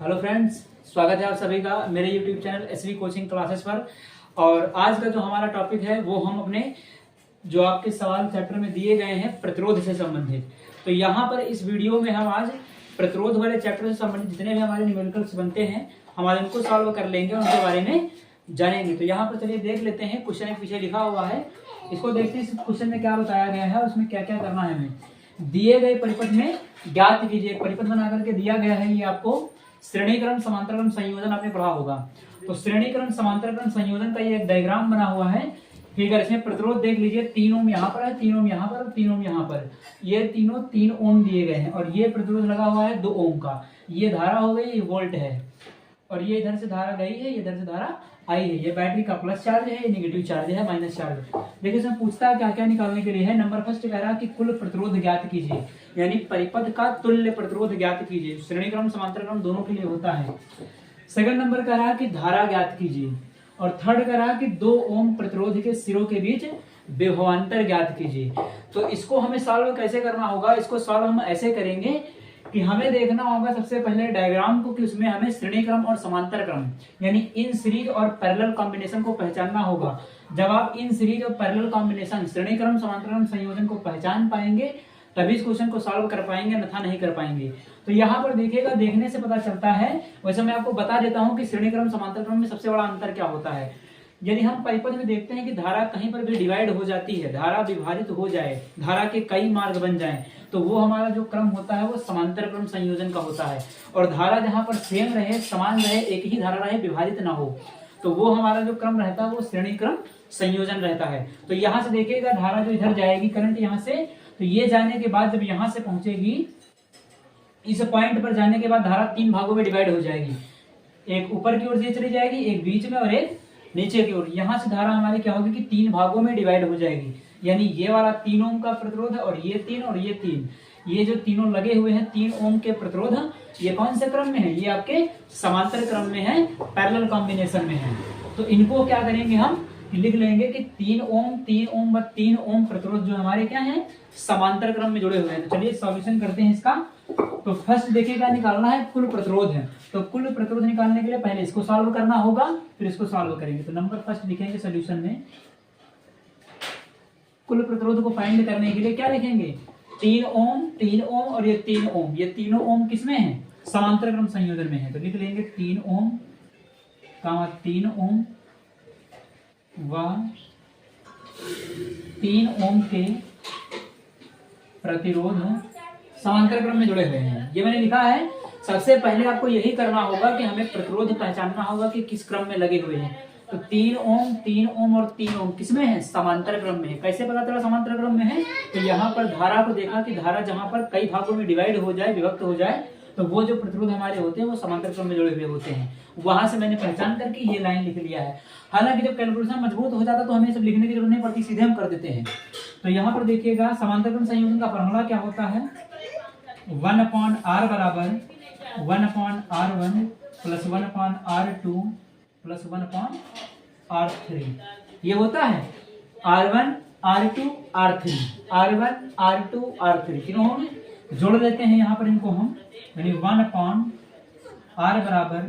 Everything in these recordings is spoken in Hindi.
हेलो फ्रेंड्स, स्वागत है आप सभी का मेरे YouTube channel SV coaching classes पर। और आज का जो हमारा टॉपिक है वो हम अपने जो आपके सवाल चैप्टर में दिए गए हैं प्रतिरोध से संबंधित। तो यहाँ पर इस वीडियो में हम आज प्रतिरोध वाले चैप्टर से संबंधित जितने भी हमारे न्यूमेरिकल्स बनते हैं हम आज उनको सॉल्व कर लेंगे, उनके बारे में जानेंगे। तो यहाँ पर चलिए देख लेते हैं, क्वेश्चन एक पीछे लिखा हुआ है, इसको देखते हैं इस क्वेश्चन में क्या बताया गया है, उसमें क्या क्या करना है। हमें दिए गए परिपथ में ज्ञात कीजिए, परिपथ बना करके दिया गया है, ये आपको श्रेणीक्रम समांतरक्रम संयोजन आपने पढ़ा होगा। तो श्रेणीक्रम समांतरक्रम संयोजन का ये एक डायग्राम बना हुआ है फिगर। इसमें प्रतिरोध देख लीजिए, 3 ओम यहाँ पर है, 3 ओम यहाँ पर, 3 ओम यहाँ पर, ये तीनों 3 ओम दिए गए हैं। और ये प्रतिरोध लगा हुआ है 2 ओम का। ये धारा हो गई, ये वोल्ट है, और ये इधर से धारा गई है, ये इधर से धारा आई है। ये बैटरी का प्लस चार्ज है, ये नेगेटिव चार्ज है, माइनस चार्ज। देखिए इसमें पूछता है क्या क्या निकालने के लिए है। नंबर फर्स्ट कह रहा है कि कुल प्रतिरोध ज्ञात कीजिए, यानी परिपथ का तुल्य प्रतिरोध ज्ञात कीजिए। श्रेणीक्रम समांतरक्रम दोनों के लिए होता है। सेकंड नंबर कह रहा है कि धारा ज्ञात कीजिए, और थर्ड कह रहा है कि 2 ओम प्रतिरोध के सिरों के बीच विभवांतर ज्ञात कीजिए। तो इसको हमें सॉल्व कैसे करना होगा, इसको सॉल्व हम ऐसे करेंगे कि हमें देखना होगा सबसे पहले डायग्राम को कि उसमें हमें श्रेणीक्रम और समांतर क्रम यानी इन सीरीज और पैरेलल कॉम्बिनेशन को पहचानना होगा। जब आप इन सीरीज और पैरेलल कॉम्बिनेशन श्रेणीक्रम समांतरक्रम संयोजन को पहचान पाएंगे तभी इस क्वेश्चन को सॉल्व कर पाएंगे, अन्यथा नहीं कर पाएंगे। तो यहाँ पर देखिएगा, देखने से पता चलता है। वैसे मैं आपको बता देता हूँ कि श्रेणीक्रम समांतरक्रम में सबसे बड़ा अंतर क्या होता है। यदि हम परिपथ में देखते हैं कि धारा कहीं पर भी डिवाइड हो जाती है, धारा विभाजित हो जाए, धारा के कई मार्ग बन जाएं, तो वो हमारा जो क्रम होता है वो समांतर क्रम संयोजन का होता है। और धारा जहां पर सेम रहे, समान रहे, एक ही धारा रहे, विभाजित ना हो, तो वो हमारा जो क्रम रहता है वो श्रेणी क्रम संयोजन रहता है। तो यहाँ से देखिएगा, धारा जो इधर जाएगी करंट यहाँ से, तो ये जाने के बाद जब यहाँ से पहुंचेगी, इस पॉइंट पर जाने के बाद धारा 3 भागों में डिवाइड हो जाएगी। एक ऊपर की ओर से चली जाएगी, एक बीच में और एक नीचे की ओर। यहाँ से धारा हमारी क्या होगी कि 3 भागों में डिवाइड हो जाएगी। यानी ये वाला 3 ओम का प्रतिरोध है, और ये 3 और ये 3, ये जो तीनों लगे हुए हैं 3 ओम के प्रतिरोध, ये कौन से क्रम में है, ये आपके समांतर क्रम में है, पैरेलल कॉम्बिनेशन में है। तो इनको क्या करेंगे, हम लिख लेंगे कि 3 ओम 3 ओम व 3 ओम प्रतिरोध जो हमारे क्या है, समांतर क्रम में जुड़े हुए हैं। तो चलिए सॉल्यूशन करते हैं इसका। तो फर्स्ट देखिएगा, निकालना है कुल प्रतिरोध है। तो कुल प्रतिरोध निकालने के लिए पहले इसको सॉल्व करना होगा, फिर इसको सॉल्व करेंगे। तो नंबर फर्स्ट लिखेंगे सोल्यूशन में, कुल प्रतिरोध को फाइंड करने के लिए क्या लिखेंगे, 3 ओम और ये 3 ओम, ये तीनों ओम किसमें है, समांतर क्रम संयोजन में है। तो लिख लेंगे 3 ओम का 3 ओम व 3 ओम के प्रतिरोध समांतर क्रम में जुड़े हुए हैं। ये मैंने लिखा है। सबसे पहले आपको यही करना होगा कि हमें प्रतिरोध पहचानना होगा कि किस क्रम में लगे हुए हैं। तो 3 ओम और 3 ओम किसमें है, समांतर क्रम में है। कैसे पता चला समांतर क्रम में है, तो यहाँ पर धारा को देखा कि धारा जहां पर कई भागों में डिवाइड हो जाए, विभक्त हो जाए, तो वो जो प्रतिरोध हमारे होते हैं वो समांतर क्रम में जुड़े हुए होते हैं। वहां से मैंने पहचान करके ये लाइन लिख लिया है। हालांकि जब कैलकुलेशन मजबूत हो जाता तो हमें सब लिखने की जरूरत नहीं पड़ती, सीधे हम कर देते हैं। तो यहाँ पर देखिएगा, समांतर क्रम संयोजन का फॉर्मूला क्या होता है, 1/r बराबर 1/r1 plus 1/r2 plus 1/r3। ये होता है r1 r2 r3, r1 r2 r3 तीनों होंगे, जोड़ देते हैं यहाँ पर इनको हम, यानी 1/r बराबर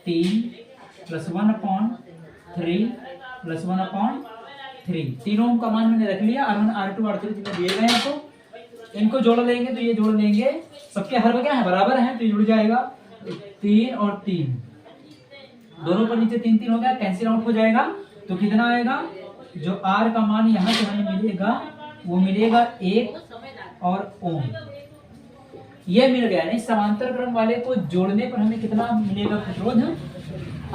3 प्लस 1/3 प्लस 1/3। तीनों का मान मैंने रख लिया, r1 r2 r3 तीनों दिए गए हैं। तो इनको जोड़ लेंगे, तो ये जोड़ लेंगे, सबके हर क्या है, बराबर है, तो ये जुड़ जाएगा। 3 और 3 दोनों पर नीचे 3 3 हो गया, कैंसिल आउट हो जाएगा। तो कितना आएगा, जो r का मान यहाँ से हमें मिलेगा वो मिलेगा 1 और ओम। ये मिल गया, नहीं समांतर क्रम वाले को जोड़ने पर हमें कितना मिलेगा प्रतिरोध,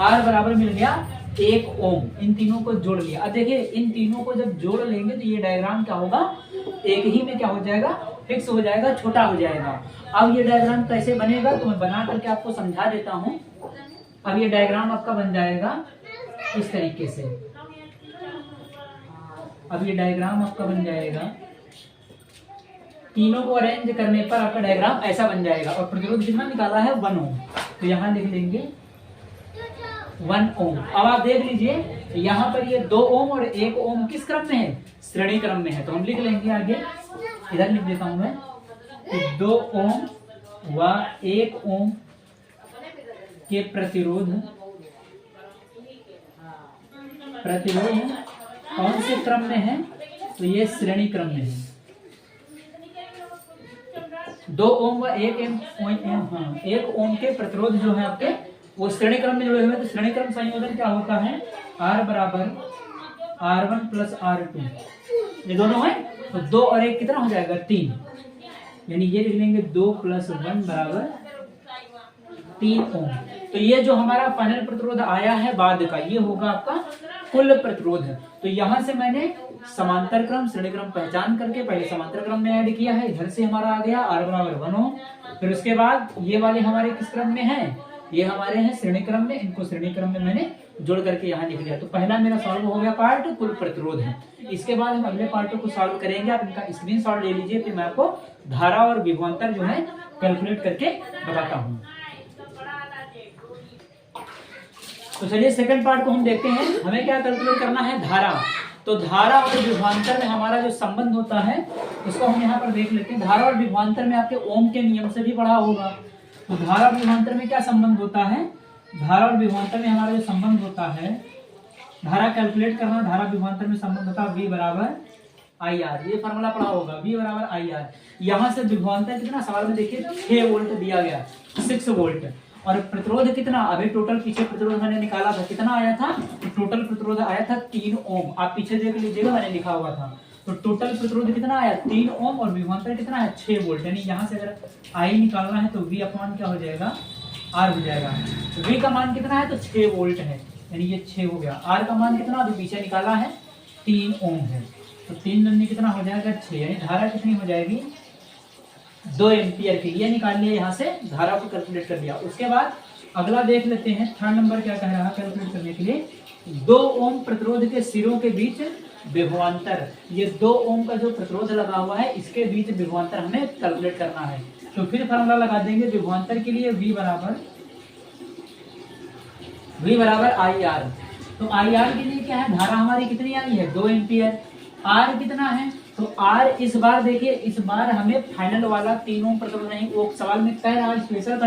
r बराबर मिल गया 1 ओम। इन तीनों को जोड़ लिया। अब देखिए, इन तीनों को जब जोड़ लेंगे तो ये डायग्राम क्या होगा, एक ही में क्या हो जाएगा, फिक्स हो जाएगा, छोटा हो जाएगा। अब ये डायग्राम कैसे बनेगा तो मैं बना करके आपको समझा देता हूं। अब ये डायग्राम आपका बन जाएगा इस तरीके से। अब ये डायग्राम आपका बन जाएगा, तीनों को अरेंज करने पर आपका डायग्राम ऐसा बन जाएगा। और प्रतिरोध कितना निकाला है, 1 ओम। तो यहाँ लिख लेंगे 1 ओम। अब आप देख लीजिए, यहाँ पर ये 2 ओम और 1 ओम किस क्रम में है, श्रेणी क्रम में है। तो हम लिख लेंगे आगे, इधर लिख देता हूं मैं, 2 ओम व 1 ओम के प्रतिरोध कौन से क्रम में है? तो ये श्रेणी क्रम में है। 2 ओम व 1 ओम के प्रतिरोध जो है आपके वो श्रेणी क्रम में जुड़े हुए हैं। तो श्रेणी क्रम संयोजन क्या होता है? R बराबर R1 प्लस R2, ये दोनों है तो 2 और 1 कितना हो जाएगा? 3, यानी ये लिख लेंगे 2 प्लस 1 बराबर 3 ओम। तो ये जो हमारा फाइनल प्रतिरोध आया है बाद का, ये होगा आपका कुल प्रतिरोध। तो यहां से मैंने समांतर क्रम श्रेणी क्रम पहचान करके पहले समांतर क्रम में ऐड किया है, इधर से हमारा आ गया R बराबर 1 ओम। फिर उसके बाद ये वाले हमारे किस क्रम में है? ये हमारे हैं श्रेणी क्रम में, इनको श्रेणी क्रम में मैंने जोड़ करके यहाँ लिख दिया। तो पहला मेरा सॉल्व हो गया पार्ट कुल प्रतिरोध है। इसके बाद हम अगले पार्ट को सॉल्व करेंगे। आप इनका स्क्रीनशॉट ले लीजिए, फिर मैं आपको धारा और विभवांतर जो है कैलकुलेट करके बताता हूँ। तो चलिए सेकंड पार्ट को हम देखते हैं। हमें क्या कैलकुलेट करना है? धारा। तो धारा और विभवांतर में हमारा जो संबंध होता है उसको हम यहाँ पर देख लेते हैं। धारा और विभवांतर में आपके ओम के नियम से भी पढ़ा होगा। तो धारा और विभवांतर में क्या संबंध होता है? धारा और विभवांतर में हमारा जो संबंध होता है, धारा कैलकुलेट करना, धारा विभवांतर में संबंध होता है V बराबर IR। ये फॉर्मूला पढ़ा होगा, V बराबर IR। यहाँ से विभवांतर कितना, सवाल में देखिए 6 वोल्ट दिया गया, 6 वोल्ट। और प्रतिरोध कितना? अभी टोटल पीछे प्रतिरोध मैंने निकाला था, कितना आया था? तो टोटल प्रतिरोध आया था 3 ओम। आप पीछे देख लीजिएगा, मैंने लिखा हुआ था। तो टोटल प्रतिरोध कितना आया? 3 ओम। और विभवांतर कितना है? 6 वोल्ट। यानी यहाँ से अगर I निकालना है तो V अपमान क्या हो जाएगा? R हो जाएगा। तो V का मान कितना है? तो 6 वोल्ट है, यानी ये 6 हो गया। R का मान कितना अभी पीछे निकाला है? 3 ओम है। तो 3 दूनी कितना हो जाएगा? 6। यानी धारा कितनी हो जाएगी? 2 एम्पियर की। ये निकाल लिया, यहाँ से धारा को कैलकुलेट कर लिया। उसके बाद अगला देख लेते हैं, थर्ड नंबर क्या कह रहा है कैलकुलेट करने के लिए? 2 ओम प्रतिरोध के सिरों के बीच विभवांतर। ये 2 ओम का जो प्रतिरोध लगा हुआ है इसके बीच विभवांतर हमें कैलकुलेट करना है। तो फिर फॉर्मूला लगा देंगे विभवांतर के लिए, V बराबर IR। तो IR के लिए क्या है? धारा हमारी कितनी आई है? 2 एम्पियर। R कितना है? तो R इस बार देखिए, इस बार हमें फाइनल वाला 3 ओम प्रतिरोध नहीं, वो सवाल में कह रहा है स्पेशल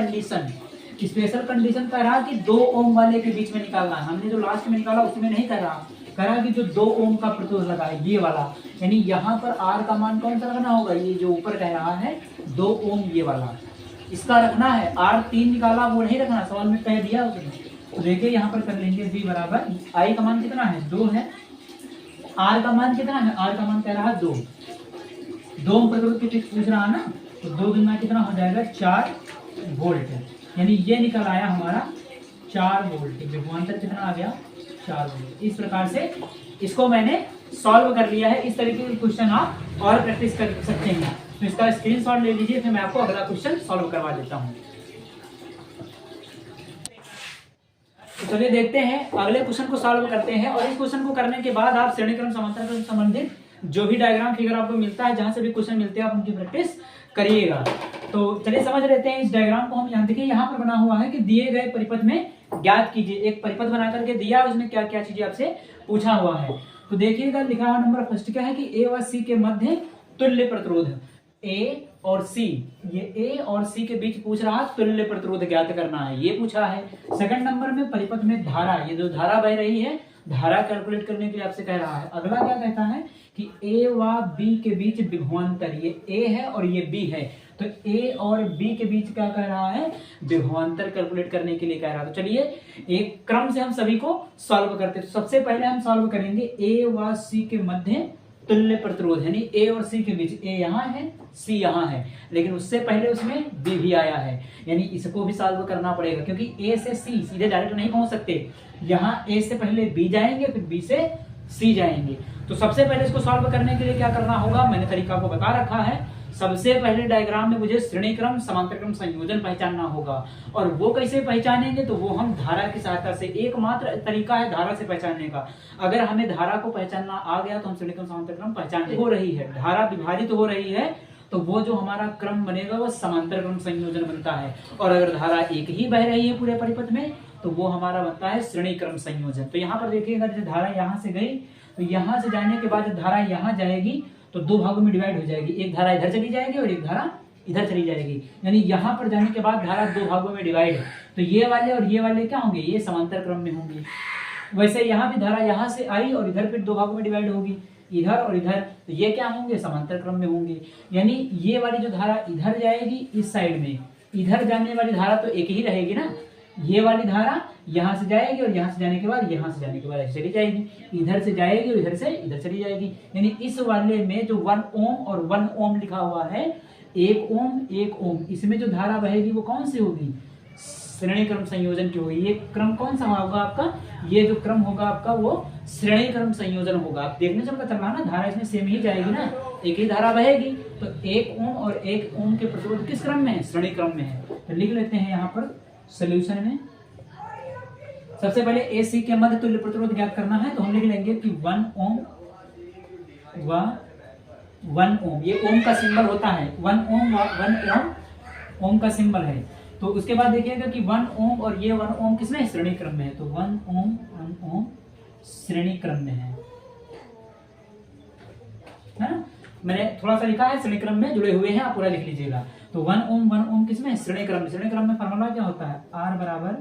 कंडीशन कह रहा कि 2 ओम वाले के बीच में निकालना है। हमने जो लास्ट में निकाला उसमें नहीं कर रहा, कह रहा कि जो 2 ओम का प्रतिरोध लगा है ये वाला, यानी यहाँ पर R का मान कौन सा रखना होगा? ये जो ऊपर कह रहा है 2 ओम ये वाला, इसका रखना है। R 3 निकाला वो नहीं रखना, सवाल में कह दिया उसने। तो देखिए यहाँ पर कर लेंगे V बराबर I का मान कितना है? 2 है। R का मान कितना है? R का मान कह रहा है 2 ओम प्रतिरोध की पूछ रहा है ना, तो 2 गुना कितना हो जाएगा? 4 वोल्ट। यानी ये निकल आया हमारा 4 वोल्ट। विभवांतर कितना आ गया? 4 वोल्ट। इस प्रकार से इसको मैंने सॉल्व कर लिया है। इस तरीके के क्वेश्चन आप और प्रैक्टिस कर सकते हैं। तो इसका स्क्रीनशॉट ले लीजिए, फिर मैं आपको अगला क्वेश्चन सॉल्व करवा देता हूँ। तो चलिए देखते हैं, अगले क्वेश्चन को सॉल्व करते हैं। और इस क्वेश्चन को करने के बाद आप श्रेणी क्रम समांतर क्रम संबंधित जो भी डायग्राम फिगर आपको मिलता है, जहां से भी क्वेश्चन मिलते हैं, आप उनकी प्रैक्टिस करिएगा। तो चलिए समझ लेते हैं इस डायग्राम को हम। यहाँ देखिए, यहाँ पर बना हुआ है कि दिए गए परिपथ में ज्ञात कीजिए। एक परिपथ बना करके दिया, उसमें क्या क्या चीजें आपसे पूछा हुआ है। तो देखिएगा, लिखा हुआ नंबर फर्स्ट क्या है कि A व C के मध्य तुल्य प्रतिरोध। A और C, ये A और C के बीच पूछ रहा है तुल्य प्रतिरोध ज्ञात करना है, ये पूछा है। सेकंड नंबर में परिपथ में धारा, ये जो धारा बह रही है, धारा कैलकुलेट करने के लिए आपसे कह रहा है। अगला क्या कहता है कि A व B के बीच विभवांतर, ये A है और ये B है, तो A और B के बीच क्या कह रहा है? विभवांतर कैलकुलेट करने के लिए कह रहा है। तो चलिए एक क्रम से हम सभी को सॉल्व करते हैं। तो सबसे पहले हम सॉल्व करेंगे A व C के मध्य तुल्य प्रतिरोध, यानी A और C के बीच। A यहाँ है, C यहाँ है, लेकिन उससे पहले उसमें B भी आया है, यानी इसको भी सॉल्व करना पड़ेगा, क्योंकि A से C सीधे डायरेक्ट नहीं पहुंच सकते। यहाँ A से पहले B जाएंगे, फिर B से C जाएंगे। तो सबसे पहले इसको सॉल्व करने के लिए क्या करना होगा, मैंने तरीका को बता रखा है। सबसे पहले डायग्राम में मुझे श्रेणी क्रम समांतर क्रम संयोजन पहचानना होगा। और वो कैसे पहचानेंगे, तो वो हम धारा की सहायता से। एकमात्र तरीका है धारा से पहचानने का। अगर हमें धारा को पहचानना आ गया तो हम श्रेणी क्रम समांतर क्रम पहचान हो रही है, धारा विभाजित हो रही है, तो वो जो हमारा क्रम बनेगा वो समांतर क्रम संयोजन बनता है। और अगर धारा एक ही बह रही है पूरे परिपथ में, तो वो हमारा बनता है श्रेणी क्रम संयोजन। तो यहाँ पर देखिएगा, जैसे धारा यहाँ से गई, तो यहाँ से जाने के बाद जब धारा यहाँ जाएगी तो 2 भागों में डिवाइड हो जाएगी। एक धारा इधर चली जाएगी और एक धारा इधर चली जाएगी, यानी यहाँ पर जाने के बाद धारा दो भागों में डिवाइड है, तो ये वाले और ये वाले क्या होंगे, ये समांतर क्रम में होंगे। वैसे यहाँ भी धारा यहाँ से आई और इधर फिर दो भागों में डिवाइड होगी, इधर और इधर, तो ये क्या होंगे, समांतर क्रम में होंगे। यानी ये वाली जो धारा इधर जाएगी इस साइड में, इधर जाने वाली धारा तो एक ही रहेगी ना, ये वाली धारा यहाँ से जाएगी और यहाँ से जाने के बाद यहाँ से जाने के बाद ऐसे चली जाएगी, इधर से जाएगी और इधर से इधर चली जाएगी। यानी इस वाले में जो 1 ओम और 1 ओम लिखा हुआ है, 1 ओम 1 ओम, इसमें जो धारा बहेगी वो कौन सी होगी, श्रेणी क्रम संयोजन की होगी। ये क्रम कौन सा होगा आपका, ये जो क्रम होगा आपका वो श्रेणी क्रम संयोजन होगा। आप देखने से पता चल रहा ना, धारा इसमें सेम ही जाएगी ना, एक ही धारा बहेगी, तो 1 ओम और 1 ओम के प्रतिरोध किस क्रम में है, श्रेणी क्रम में है। तो लिख लेते हैं यहाँ पर सोल्यूशन में, सबसे पहले ए सी के मध्य तुल्य प्रतिरोध ज्ञात करना है, तो हम लिख लेंगे कि 1 ओम व 1 ओम, ये ओम का सिंबल होता है, 1 ओम व 1 ओम का सिंबल है। तो उसके बाद देखिएगा कि 1 ओम और ये 1 ओम किसमें, श्रेणी क्रम में है, तो 1 ओम श्रेणी क्रम में है ना। मैंने थोड़ा सा लिखा है श्रेणी क्रम में जुड़े हुए हैं, आप पूरा लिख लीजिएगा। तो 1 ओम किसमें, श्रेणी क्रम में। श्रेणी क्रम में फार्मूला क्या होता है, R बराबर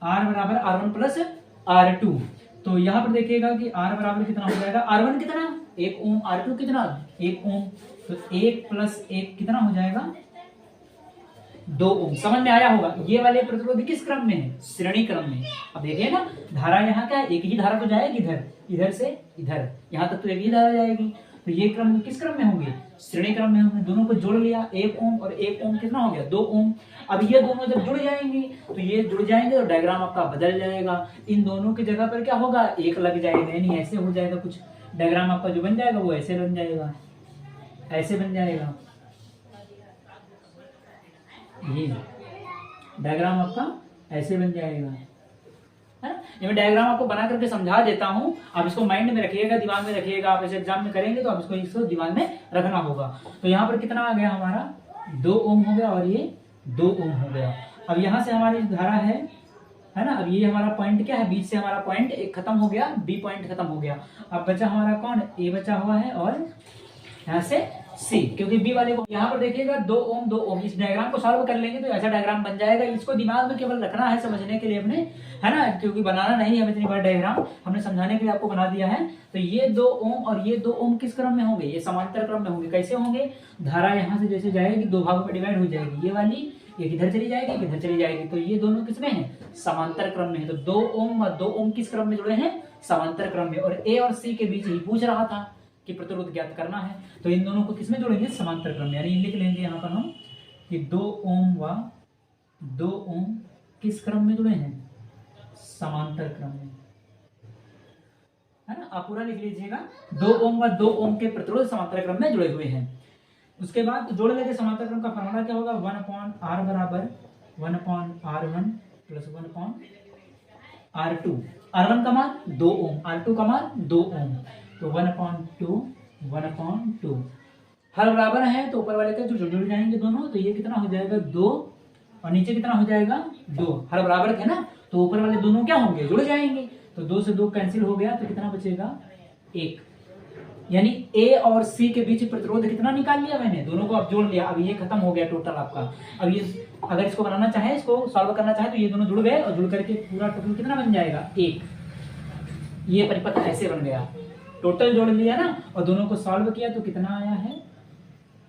R1 प्लस R2। तो यहाँ पर देखिएगा कि R बराबर कितना हो जाएगा, R1 कितना 1 ओम, R2 कितना 1 ओम, तो 1 प्लस 1 कितना हो जाएगा 2 ओम। समझ में आया होगा। ये वाले प्रतिरोध किस क्रम में है, श्रेणी क्रम में। अब देखिए ना, धारा यहाँ क्या है, एक ही धारा तो जाएगी इधर, इधर से इधर, यहाँ तक तो एक ही धारा जाएगी, तो ये क्रम किस क्रम में होंगे, श्रेणी क्रम में होंगे। दोनों को जोड़ लिया, 1 ओम और 1 ओम कितना हो गया 2 ओम। अब ये दोनों जब जुड़ जाएंगे तो ये जुड़ जाएंगे तो डायग्राम आपका बदल जाएगा, इन दोनों की जगह पर क्या होगा, 1 लग जाएगा, यानी ऐसे हो जाएगा कुछ। डायग्राम आपका जो बन जाएगा वो ऐसे बन जाएगा, ऐसे बन जाएगा, ये डायग्राम आपका ऐसे बन जाएगा, है ना। ये मैं डायग्राम आपको बना करके समझा देता हूं, आप इसको माइंड में रखिएगा, दिमाग में रखिएगा। आप ऐसे एग्जाम में करेंगे तो आप इसको दिमाग में रखना होगा। तो यहाँ पर कितना आ गया हमारा 2 ओम हो गया और ये 2 ओम हो गया। अब यहाँ से हमारी धारा है ना। अब ये हमारा पॉइंट क्या है, बीच से हमारा पॉइंट एक खत्म हो गया, बी पॉइंट खत्म हो गया। अब बचा हमारा कौन, ए बचा हुआ है और यहाँ से सी, क्योंकि बी वाले को यहाँ पर देखिएगा 2 ओम 2 ओम। इस डायग्राम को सॉल्व कर लेंगे तो ऐसा डायग्राम बन जाएगा। इसको दिमाग में केवल रखना है समझने के लिए अपने, है ना, क्योंकि बनाना नहीं है इतनी बार डायग्राम, हमने समझाने के लिए आपको बना दिया है। तो ये 2 ओम और ये 2 ओम किस क्रम में होंगे, ये समांतर क्रम में होंगे। कैसे होंगे, धारा यहाँ से जैसे जाएगी दो भागों में डिवाइड हो जाएगी, ये वाली एक इधर चली जाएगी, एक इधर चली जाएगी, तो ये दोनों किस में है, समांतर क्रम में है। तो 2 ओम और 2 ओम किस क्रम में जुड़े हैं, समांतर क्रम में। और ए और सी के बीच ही पूछ रहा था कि प्रतिरोध ज्ञात करना है, तो इन दोनों को किसमें जोड़ेंगे, समांतर क्रम में। यानी लिख लेंगे यहाँ पर हम कि 2 ओम व 2 ओम किस क्रम में जुड़े हैं, समांतर क्रम में, है ना। आप पूरा लिख लीजिएगा, 2 ओम व 2 ओम के प्रतिरोध समांतर क्रम में जुड़े हुए हैं। उसके बाद तो जोड़ लेंगे, समांतर क्रम का फॉर्मूला क्या होगा, 1/r बराबर 1/r1 प्लस 1/r2। R1 का मान 2 ओम, R2 का मान 2 ओम, तो 1/2 हर बराबर है तो ऊपर वाले का जो जुड़ जाएंगे दोनों, तो ये कितना हो जाएगा 2 और नीचे कितना हो जाएगा 2। हर बराबर है ना, तो ऊपर वाले दोनों क्या होंगे, जुड़ जाएंगे। तो 2 से 2 कैंसिल हो गया, तो कितना बचेगा 1। यानी ए और सी के बीच प्रतिरोध कितना निकाल लिया मैंने, दोनों को अब जोड़ लिया। अब ये खत्म हो गया टोटल आपका। अब ये अगर इसको बनाना चाहे, इसको सॉल्व करना चाहे, तो ये दोनों जुड़ गए और जुड़ करके पूरा टोटल कितना बन जाएगा 1। ये परिपथ ऐसे बन गया, टोटल जोड़ लिया ना और दोनों को सॉल्व किया तो कितना आया है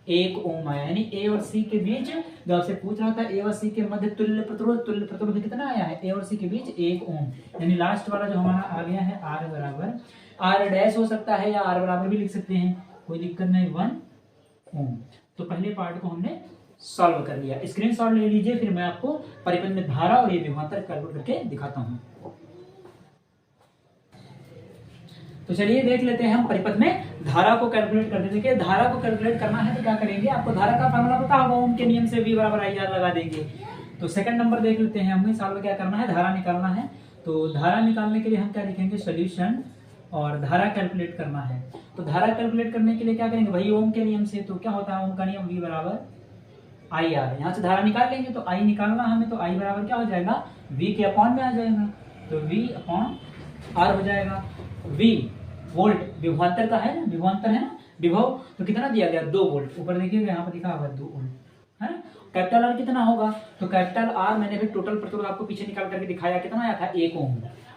1 ओम आया। यानी ए और सी के बीच, जो आपसे पूछ रहा था ए और सी के मध्य तुल्य प्रतिरोध कितना आया है, ए और सी के बीच 1 ओम। यानी लास्ट वाला जो हमारा आ गया है आर बराबर, आर डैश हो सकता है या आर बराबर भी लिख सकते हैं, कोई दिक्कत नहीं, 1 ओम। तो पहले पार्ट को हमने सॉल्व कर लिया। स्क्रीनशॉट ले लीजिए, फिर मैं आपको परिपथ में धारा और ये विभवांतर कैलकुलेट करके दिखाता हूँ। तो चलिए देख लेते हैं हम परिपथ में धारा को कैलकुलेट करते हैं। देखिए धारा को कैलकुलेट करना है तो क्या करेंगे, आपको धारा का फार्मूला पता होगा, ओम के नियम से V बराबर IR लगा देंगे। तो सेकंड नंबर देख लेते हैं, हमें सॉल्व क्या करना है, धारा निकालना है। तो धारा निकालने के लिए हम क्या लिखेंगे, सोल्यूशन, और धारा कैलकुलेट करना है। तो धारा कैलकुलेट करने के लिए क्या करेंगे भाई, ओम के नियम से। तो क्या होता है ओम का नियम, V बराबर IR। यहाँ से धारा निकाल लेंगे तो I निकालना हमें, तो I बराबर क्या हो जाएगा, V के अपॉन में आ जाएगा, तो V अपॉन R हो जाएगा। V वोल्ट विभवांतर का है ना, विभवांतर है ना, विभव, तो कितना दिया गया 2 वोल्ट, ऊपर देखिएगा यहाँ पर लिखा हुआ 2 वोल्ट है। कैपिटल आर कितना होगा, तो कैपिटल आर मैंने भी टोटल प्रतिरोध आपको पीछे निकाल करके दिखाया, कितना आया था 1 ओम,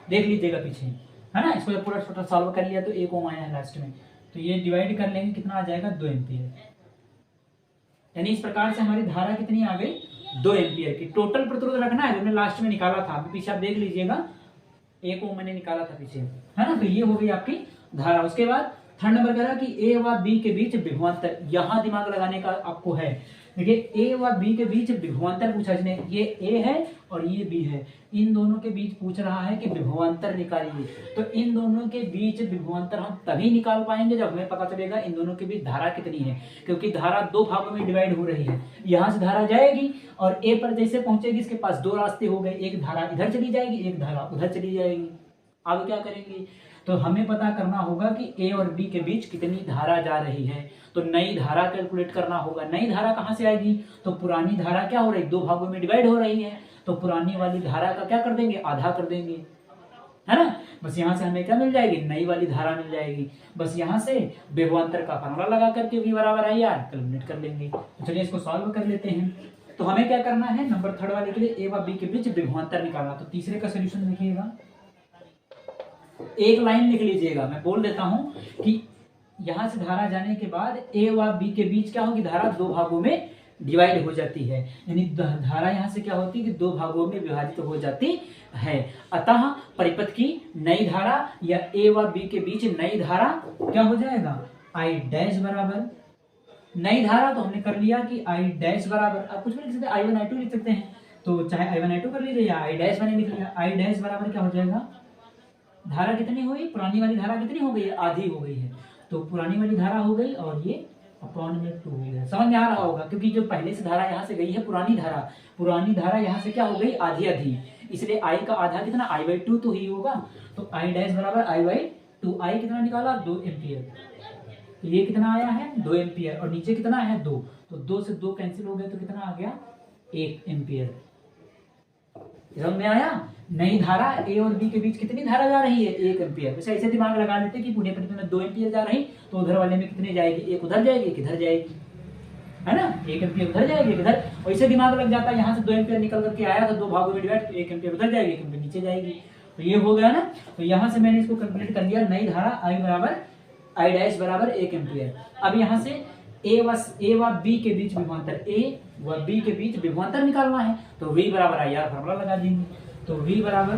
देख लीजिएगा पीछे है ना। इसको पूरा छोटा सॉल्व कर लिया तो 1 ओम आया है लास्ट में, तो ये डिवाइड कर लेंगे कितना आ जाएगा 2 एम्पियर, यानी इस प्रकार से हमारी धारा कितनी आ गई 2 एम्पियर की। टोटल प्रतिरोध रखना है, हमने लास्ट में निकाला था, अभी पीछे आप देख लीजिएगा 1 ओम मैंने निकाला था पीछे है ना। तो ये हो गई आपकी धारा। उसके बाद थर्ड नंबर कह रहा कि ए व बी के बीच विभवांतर, यहां दिमाग लगाने का आपको है। देखिए ए व बी के बीच विभवांतर पूछा इसने, ये ए है और ये बी है, इन दोनों के बीच पूछ रहा है कि विभवांतर निकालिए। तो इन दोनों के बीच विभवांतर हम तभी निकाल पाएंगे जब हमें पता चलेगा इन दोनों के बीच धारा कितनी है, क्योंकि धारा 2 भागों में डिवाइड हो रही है। यहाँ से धारा जाएगी और ए पर जैसे पहुंचेगी इसके पास 2 रास्ते हो गए, एक धारा इधर चली जाएगी, एक धारा उधर चली जाएगी। अब क्या करेंगे, तो हमें पता करना होगा कि ए और बी के बीच कितनी धारा जा रही है, तो नई धारा कैलकुलेट करना होगा। नई धारा कहाँ से आएगी, तो पुरानी धारा क्या हो रही है 2 भागों में डिवाइड हो रही है, तो पुरानी वाली धारा का क्या कर देंगे आधा कर देंगे है ना। बस यहाँ से हमें क्या मिल जाएगी नई वाली धारा मिल जाएगी। बस यहाँ से विभवांतर का फॉर्मूला लगा करके V बराबर आई आर कैलकुलेट कर लेंगे। तो चलिए इसको सॉल्व कर लेते हैं। तो हमें क्या करना है, नंबर 3 वाले के लिए ए व बी के बीच विभवांतर निकालना। तो तीसरे का सोल्यूशन देखिएगा, एक लाइन लिख लीजिएगा, मैं बोल देता हूं कि यहां से धारा जाने के बाद ए व बी के बीच क्या होगी, धारा 2 भागों में डिवाइड हो जाती है, यानी धारा यहां से क्या होती है कि 2 भागों में विभाजित हो जाती है। अतः परिपथ की नई धारा या ए व बी के बीच नई धारा क्या हो जाएगा आई डैश बराबर नई धारा। तो हमने कर लिया कि आई डैश बराबर, आप कुछ भी लिख सकते हैं, I1 I2 लिख सकते हैं, तो चाहे I1 I2 कर लीजिए या आई डैश मैंने लिख लिया। आई डैश बराबर क्या हो जाएगा, धारा कितनी हुई, पुरानी वाली धारा कितनी हो गई है, आधी हो गई है, तो पुरानी वाली धारा हो गई और ये अपॉन में 2 हो गया। समझ में आ रहा होगा, क्योंकि जो पहले से धारा यहाँ से गई है पुरानी धारा यहाँ से क्या हो गई आधी आधी, इसलिए आई का आधा कितना I/2 तो ही होगा। तो आई डैश बराबर I/2, आई कितना निकाला 2 एम्पियर, तो ये कितना आया है 2 एम्पियर और नीचे कितना है 2, तो 2 से 2 कैंसिल हो गया तो कितना आ गया 1 एम्पियर। समझ में आया। नई धारा ए और बी के बीच कितनी धारा जा रही है 1 एम्पियर। वैसे ऐसे दिमाग लगा लेते कि पुणे परिपथ में 2 एम्पियर जा रही, तो उधर वाले में कितने जाएगी, एक उधर जाएगी एक इधर जाएगी है ना, 1 एम्पियर उधर जाएगी एक इधर, वैसे दिमाग लग जाता है। यहाँ से 2 एम्पियर निकल करके आया था 2 भागों में डिवाइड, तो 1 एम्पियर उधर जाएगी 1 एम्पियर नीचे जाएगी, तो ये हो गया ना। तो यहाँ से मैंने इसको कैलकुलेट कर लिया, नई धारा आई बराबर आई डैश बराबर 1 एम्पियर। अब यहाँ से ए व बी के बीच विभवांतर, ए व बी के बीच विभवांतर निकालना है, तो V बराबर आई आर फॉर्मूला लगा देंगे। तो V बराबर,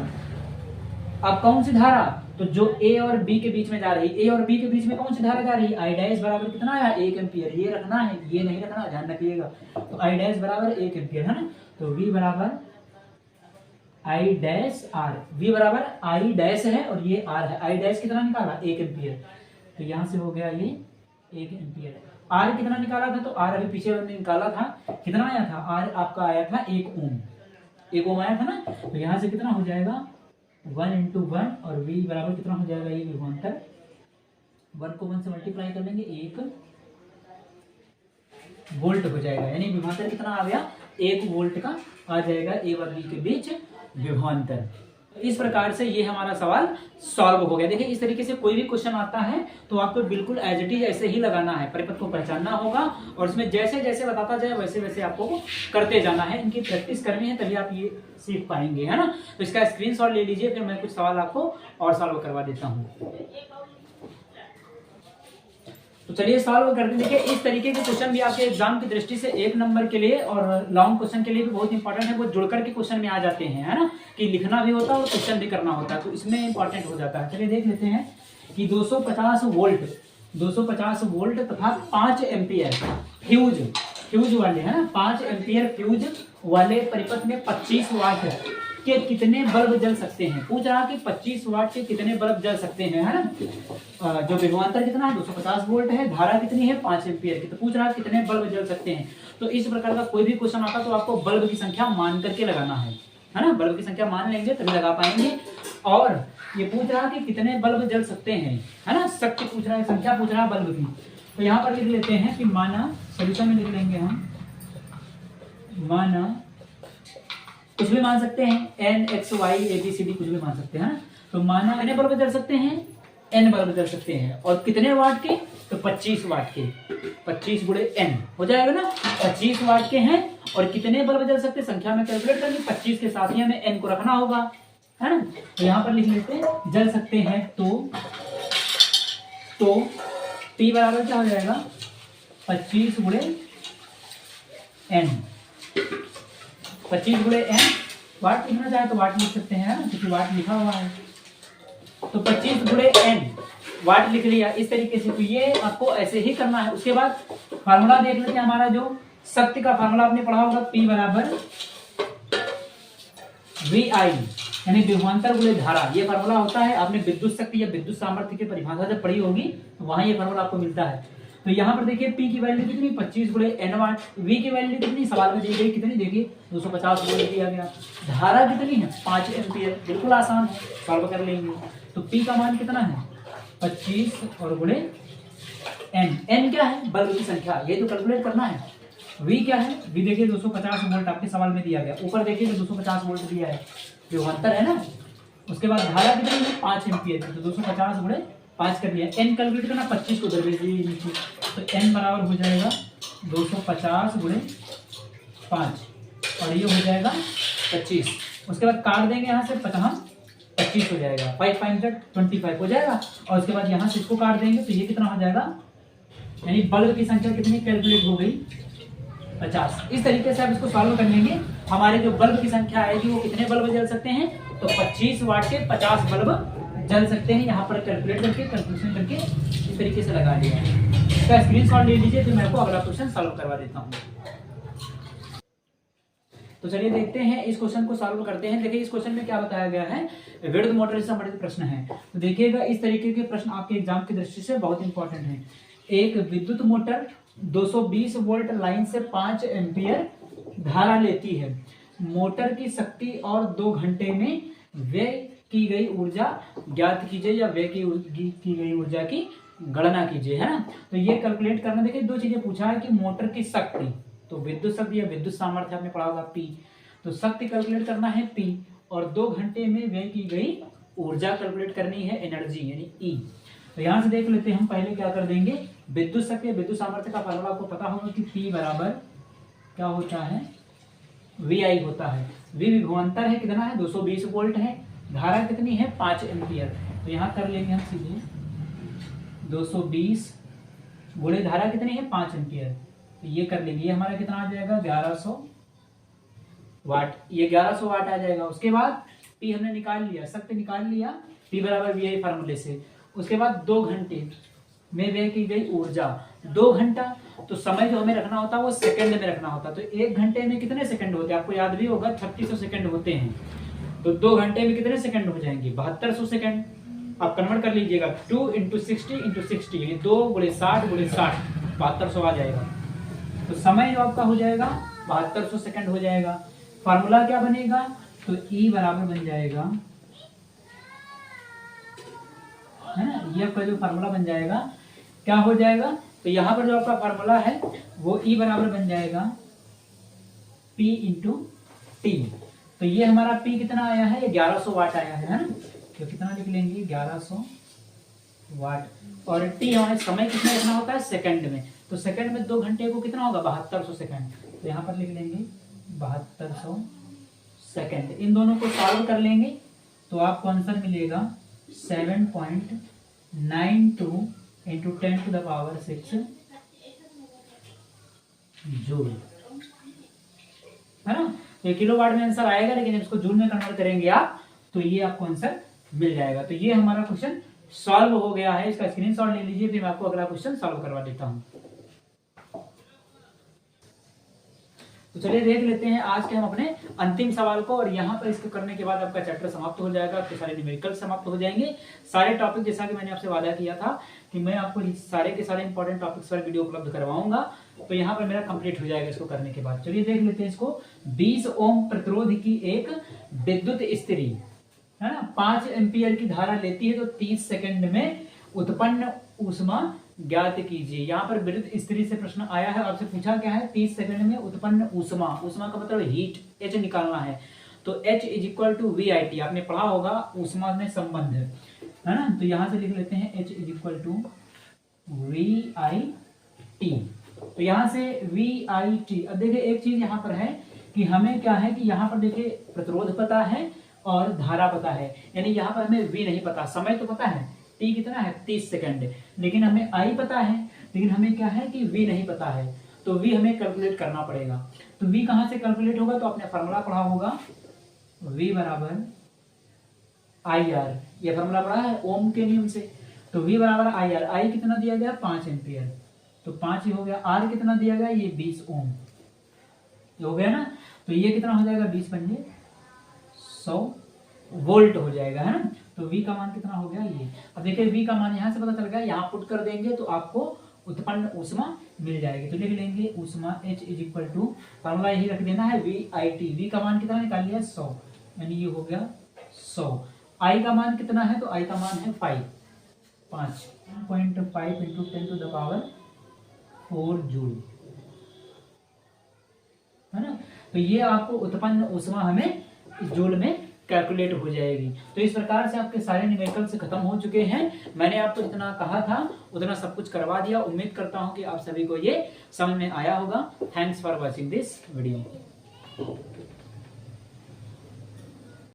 अब कौन सी धारा, तो जो A और B के बीच में जा रही, A और B के बीच में कौन सी धारा जा रही, आई डैश बराबर कितना आया 1 एम्पियर, ये रखना है ये नहीं रखना, ध्यान रखिएगा। तो आई डैश बराबर 1 एम्पियर है ना, तो V बराबर आई डैश आर, V बराबर आई डैश है और ये R है, आई डैश कितना निकाला 1 एम्पियर, तो यहाँ से हो गया ये 1 एम्पियर। R कितना निकाला था, तो R अभी पीछे हमने निकाला था, कितना आया था R आपका आया था 1 ओम आया था ना, तो यहाँ से कितना हो जाएगा 1 × 1 और V बराबर कितना हो जाएगा, ये विभवांतर 1 को 1 से मल्टीप्लाई कर लेंगे 1 वोल्ट हो जाएगा, यानी विभवांतर कितना आ गया 1 वोल्ट का आ जाएगा ए व बी के बीच विभवांतर। इस प्रकार से ये हमारा सवाल सॉल्व हो गया। देखिए इस तरीके से कोई भी क्वेश्चन आता है तो आपको बिल्कुल एज इट इज ऐसे ही लगाना है, परिपथ को पहचानना होगा और उसमें जैसे जैसे बताता जाए वैसे वैसे आपको करते जाना है, इनकी प्रैक्टिस करनी है तभी आप ये सीख पाएंगे, है ना। तो इसका स्क्रीनशॉट ले लीजिए, फिर मैं कुछ सवाल आपको और सॉल्व करवा देता हूँ। तो चलिए सॉल्व करते हैं। देखिए इस तरीके के क्वेश्चन भी आपके एग्जाम की दृष्टि से 1 नंबर के लिए और लॉन्ग क्वेश्चन के लिए भी बहुत इंपॉर्टेंट है, वो जुड़कर के क्वेश्चन में आ जाते हैं, है ना, कि लिखना भी होता है और क्वेश्चन भी करना होता है, तो इसमें इंपॉर्टेंट हो जाता है। चलिए देख लेते हैं कि 250 वोल्ट तथा 5 एम्पियर फ्यूज वाले, है ना, 5 एम्पियर फ्यूज वाले परिपथ में 25 वाट के कितने बल्ब जल सकते हैं। पूछ रहा कि 25 वाट के कितने बल्ब जल सकते हैं, है ना। जो विभवांतर कितना है 250 वोल्ट है, धारा कितनी है 5 एम्पियर की, तो पूछ रहा कितने बल्ब जल सकते हैं। तो इस प्रकार का कोई भी क्वेश्चन आता तो आपको बल्ब की संख्या मान करके लगाना है ना, बल्ब की संख्या मान लेंगे तभी लगा पाएंगे। और ये पूछ रहा कि कितने बल्ब जल सकते हैं, है ना, शक्ति पूछ रहा है, संख्या पूछ रहा है बल्ब की। तो यहाँ पर लिख लेते हैं कि माना, सोल्यूशन में लिख लेंगे हम, माना कुछ भी मान सकते हैं, n x y a b c d कुछ भी मान सकते हैं, तो माना कितने बल्ब जल सकते हैं, n बल्ब जल सकते हैं, और कितने वाट के तो 25 वाट के 25 गुणे n हो जाएगा ना। 25 वाट के हैं और कितने बल्ब जल सकते हैं, संख्या में कैलकुलेट करनी, 25 के साथ ही हमें n को रखना होगा, है ना। तो यहाँ पर लिख लेते हैं जल सकते हैं, तो P बराबर क्या हो जाएगा 25 गुणे n। 25 गुणे n, वाट लिखना चाहे तो वाट लिख सकते हैं ना, क्योंकि वाट लिखा हुआ है। तो 25 गुणे n वाट लिख लिया इस तरीके से। तो ये आपको ऐसे ही करना है। उसके बाद फार्मूला देख लेते हैं, हमारा जो शक्ति का फार्मूला आपने पढ़ा होगा, P बराबर VI यानी विभवांतर गुणे धारा। ये फार्मूला होता है, आपने विद्युत शक्ति या विद्युत सामर्थ्य की परिभाषा जब पढ़ी होगी तो वहां ये फार्मूला आपको मिलता है। तो यहाँ पर देखिए P की वैल्यू कितनी 25 गुणे n वाट, V की वैल्यू कितनी सवाल में दी गई कितनी, देखिए 250 वोल्ट दिया गया। धारा कितनी है 5 एम्पीयर, बिल्कुल आसान है, सॉल्व कर लेंगे। तो P का मान कितना है 25 और गुणे n क्या है बल्ब की संख्या, ये तो कैलकुलेट करना है। V क्या है, V देखिए 250 वोल्ट आपके सवाल में दिया गया, ऊपर देखिए 250 वोल्ट दिया है, विभवांतर है ना। उसके बाद धारा कितनी है 5 एम्पीयर की, तो 250 गुणे 5 कर दिया। n कैलकुलेट करना, 25 को दरवेज नीचे, तो n बराबर हो जाएगा 250 गुणे 5 और ये हो जाएगा 25। उसके बाद काट देंगे यहाँ से 25 हो जाएगा, 5 5 25 हो जाएगा। और उसके बाद यहाँ से इसको काट देंगे तो ये कितना हो जाएगा, यानी बल्ब की संख्या कितनी कैलकुलेट हो गई 50। इस तरीके से आप इसको सॉल्व कर लेंगे। हमारे जो बल्ब की संख्या आएगी वो कितने बल्ब जल सकते हैं, तो 25 वाट के 50 बल्ब जल सकते हैं। यहाँ पर कैलकुलेट करके कैलकुलेशन करके इस तरीके से लगा लिया है। इसका स्क्रीनशॉट ले लीजिए, फिर मैं आपको अगला क्वेश्चन सॉल्व करवा देता हूँ। तो चलिए देखते हैं इस क्वेश्चन को सॉल्व करते हैं। देखिए इस क्वेश्चन में क्या बताया गया है, विद्युत मोटर से संबंधित प्रश्न है। तो देखिएगा इस तरीके के प्रश्न आपके एग्जाम की दृष्टि से बहुत इंपॉर्टेंट है। एक विद्युत मोटर 220 वोल्ट लाइन से 5 एम्पीयर धारा लेती है। मोटर की शक्ति और 2 घंटे में व्यय की गई ऊर्जा ज्ञात कीजिए, या व्यय की गई ऊर्जा की गणना कीजिए, है ना। तो ये कैलकुलेट करना, देखिए 2 चीजें पूछा है कि मोटर की शक्ति, तो विद्युत शक्ति या विद्युत सामर्थ्य आपने पढ़ा होगा P, तो शक्ति कैलकुलेट करना है P, और 2 घंटे में व्यय की गई ऊर्जा कैलकुलेट करनी है एनर्जी यानी E। तो यहाँ से देख लेते हैं, हम पहले क्या कर देंगे, विद्युत शक्ति विद्युत सामर्थ्य का फार्मूला आपको पता होगा कि P बराबर क्या होता है VI होता है। V विभवांतर है, कितना है 220 वोल्ट है, धारा कितनी है 5 एम्पीयर। तो यहाँ कर लेंगे हम सीधे 220 गुणे धारा कितनी है 5 एम्पीयर, तो ये कर लेंगे। ये हमारा कितना आ जाएगा 1100 वाट, ये 1100 वाट आ जाएगा। उसके बाद P हमने निकाल लिया, शक्ति निकाल लिया, P बराबर VI फार्मूले से। उसके बाद 2 घंटे में व्यय की गई ऊर्जा, 2 घंटा, तो समय जो हमें रखना होता है वो सेकंड में रखना होता है। तो 1 घंटे में कितने सेकंड होते हैं, आपको याद भी होगा 3600 सेकंड होते हैं। तो 2 घंटे में कितने सेकंड हो जाएंगे 7200 सेकंड। आप कन्वर्ट कर लीजिएगा, 2 × 60 × 60 यानी 2 × 60 × 60 7200 आ जाएगा। तो समय जो आपका हो जाएगा 7200 सेकंड हो जाएगा। फार्मूला क्या बनेगा, तो E बराबर बन जाएगा, है ना। ये आपका जो फार्मूला बन जाएगा क्या हो जाएगा, तो यहाँ पर जो आपका फार्मूला है वो E बराबर बन जाएगा P × T। तो ये हमारा P कितना आया है, ये 1100 वाट आया है ना। तो कितना लिख लेंगे 1100 वाट, और T हमारे समय कितना लिखना होता है सेकंड में, तो सेकंड में 2 घंटे को कितना होगा 7200 सेकंड। तो यहाँ पर लिख लेंगे 7200 सेकंड। इन दोनों को सॉल्व कर लेंगे तो आपको आंसर मिलेगा 7.92 × 10⁶ जूल, है ना। तो किलोवाट में आंसर आएगा, लेकिन इसको जूल में कन्वर्ट करेंगे आप तो ये आपको आंसर मिल जाएगा। तो ये हमारा क्वेश्चन सॉल्व हो गया है। इसका स्क्रीनशॉट ले लीजिए, फिर मैं आपको अगला क्वेश्चन सॉल्व करवा देता हूं। तो चलिए देख लेते हैं आज के हम अपने अंतिम सवाल को, और यहाँ पर इसको करने के बाद आपका चैप्टर समाप्त हो जाएगा, आपके सारे न्यूमेरिकल समाप्त हो जाएंगे। सारे टॉपिक, जैसा कि मैंने आपसे वादा किया था कि मैं आपको सारे के सारे इंपॉर्टेंट टॉपिक्स पर वीडियो उपलब्ध करवाऊंगा, तो यहाँ पर मेरा कंप्लीट हो जाएगा इसको करने के बाद। चलिए देख लेते हैं इसको। 20 ओम प्रतिरोध की एक विद्युत स्त्री, है ना, 5 एम्पीयर की धारा लेती है, तो 30 सेकंड में उत्पन्न ऊष्मा ज्ञात कीजिए। यहाँ पर विद्युत स्त्री से प्रश्न आया है, आपसे पूछा क्या है 30 सेकंड में उत्पन्न ऊष्मा, ऊष्मा का मतलब हीट, H निकालना है। तो H = VIT, आपने पढ़ा होगा ऊष्मा में संबंध, है ना। तो यहाँ से लिख लेते हैं H = VIT। तो यहां से VIT। अब देखिए एक चीज यहां पर है कि हमें क्या है कि यहां पर देखिए प्रतिरोध पता है और धारा पता है, यानी यहां पर हमें V नहीं पता। समय तो पता है T कितना है 30 सेकंड, लेकिन हमें I पता है, लेकिन हमें क्या है कि V नहीं पता है। तो V हमें कैलकुलेट करना पड़ेगा। तो V कहां से कैलकुलेट होगा, तो आपने फॉर्मूला पढ़ा होगा V बराबर IR, ये फॉर्मूला पढ़ा है ओम के नियम से। तो V बराबर IR, I कितना दिया गया 5 एम्पियर, तो 5 ही हो गया। R कितना दिया गया ये 20 ओम, ये हो गया ना। तो ये कितना हो जाएगा 20 बन 100 वोल्ट हो जाएगा, है ना। तो V का मान कितना हो गया ये। अब देखिए V का मान यहां से पता चल गया, यहां पुट कर देंगे तो आपको उत्पन्न ऊष्मा मिल जाएगी। तो लिख लेंगे ऊष्मा H is equal to, formula यही रख देना है VIT। V का मान कितना निकाल लिया 100, यानी ये हो गया 100। I का मान कितना है, तो I का मान है 5.5 into 10 to the power 4 joule, है ना। तो ये आपको उत्पन्न ऊष्मा हमें जूल में कैलकुलेट हो जाएगी। तो इस प्रकार से आपके सारे न्यूमेरिकल्स खत्म हो चुके हैं। मैंने आपको जितना कहा था उतना सब कुछ करवा दिया। उम्मीद करता हूं कि आप सभी को ये समझ में आया होगा। Thanks for watching this video.